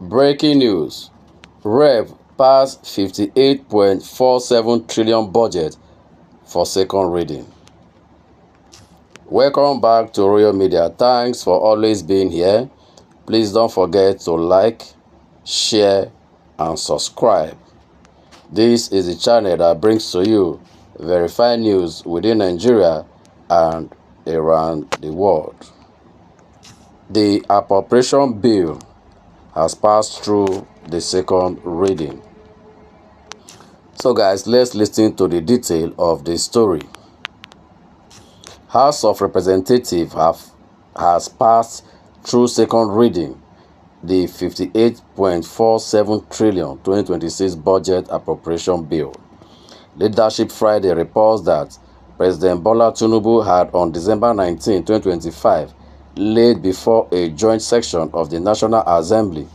Breaking news. Rev pass 58.47 trillion budget for second reading. Welcome back to Royal Media. Thanks for always being here. Please don't forget to like, share, and subscribe. This is the channel that brings to you verified news within Nigeria and around the world. The appropriation bill has passed through the second reading. So guys, let's listen to the detail of the story. House of Representatives has passed through second reading the 58.47 trillion 2026 budget appropriation bill. Leadership Friday reports that President Bola Tinubu had on December 19, 2025 laid before a joint section of the National Assembly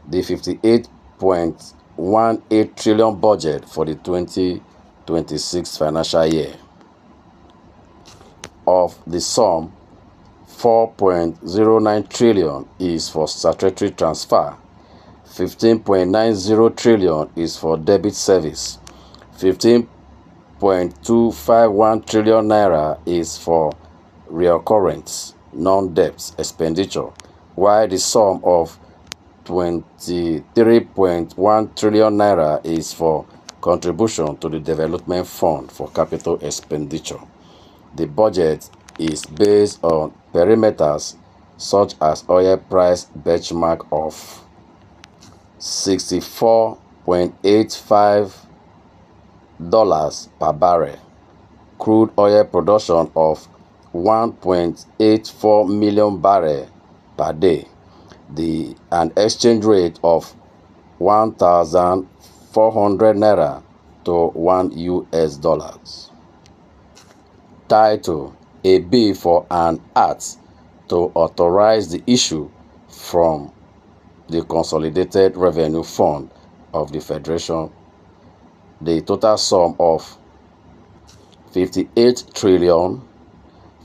the 58.18 trillion budget for the 2026 financial year. Of the sum, 4.09 trillion is for statutory transfer, 15.90 trillion is for debit service, 15.251 trillion naira is for recurrent non-debt expenditure, while the sum of 23.1 trillion naira is for contribution to the development fund for capital expenditure. The budget is based on parameters such as oil price benchmark of $64.85 per barrel, crude oil production of 1.84 million barrels per day, an exchange rate of 1,400 naira to $1. Title: A bill for an act to authorize the issue from the Consolidated Revenue Fund of the Federation. The total sum of 58 trillion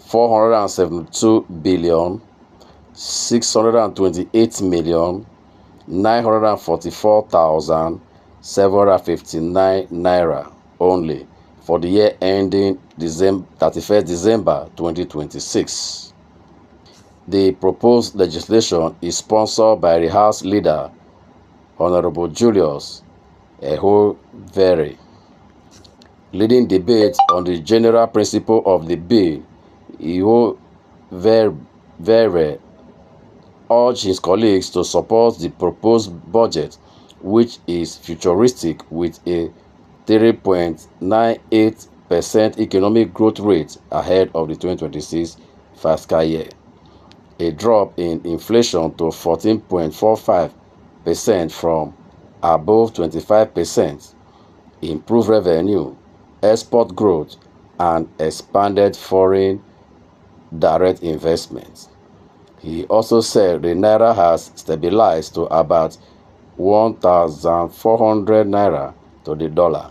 472 billion 628 million 944,759 naira only for the year ending 31st December 2026. The proposed legislation is sponsored by the House Leader, Honorable Julius Ehuvere. Leading debate on the general principle of the bill, Ehuvere urged his colleagues to support the proposed budget, which is futuristic with a 3.98% economic growth rate ahead of the 2026 fiscal year, a drop in inflation to 14.45% from above 25%, improved revenue, export growth, and expanded foreign direct investment. He also said the naira has stabilized to about 1,400 naira to the dollar,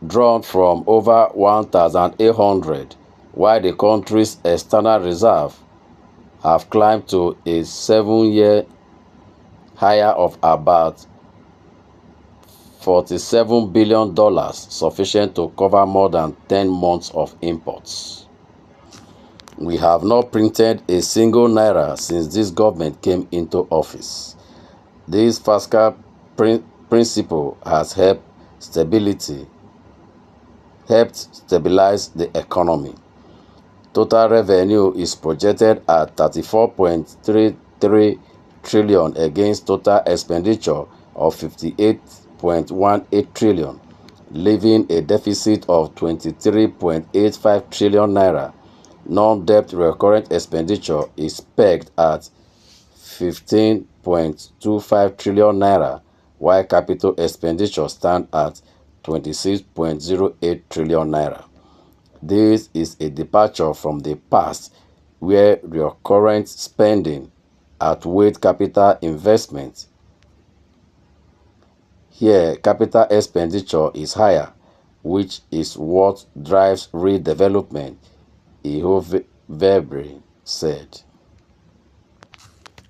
drawn from over 1,800, while the country's external reserve have climbed to a 7-year higher of about $47 billion, sufficient to cover more than 10 months of imports. We have not printed a single naira since this government came into office. This fiscal principle has helped stabilize the economy. Total revenue is projected at 34.33 trillion against total expenditure of 58.18 trillion, leaving a deficit of 23.85 trillion naira. Non-debt recurrent expenditure is pegged at 15.25 trillion naira, while capital expenditure stands at 26.08 trillion naira. This is a departure from the past, where recurrent spending outweighed capital investment. Here, capital expenditure is higher, which is what drives redevelopment Ihovebri said.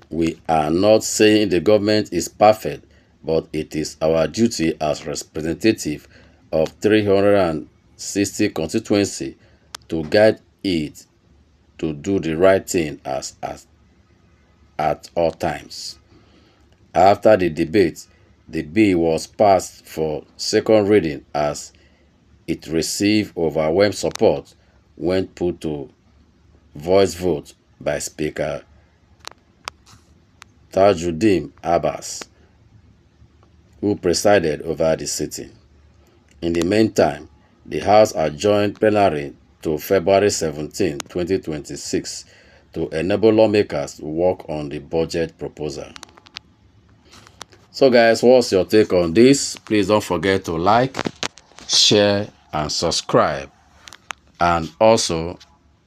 We are not saying the government is perfect, but it is our duty as representative of 360 constituency to guide it to do the right thing at all times. After the debate, the bill was passed for second reading as it received overwhelming support when put to voice vote by Speaker Tajuddin Abbas, who presided over the sitting. In the meantime, the House adjourned plenary to February 17, 2026 to enable lawmakers to work on the budget proposal. So guys, what's your take on this? Please don't forget to like, share, and subscribe. And also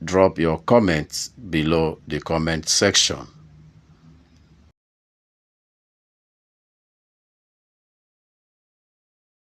drop your comments below the comment section.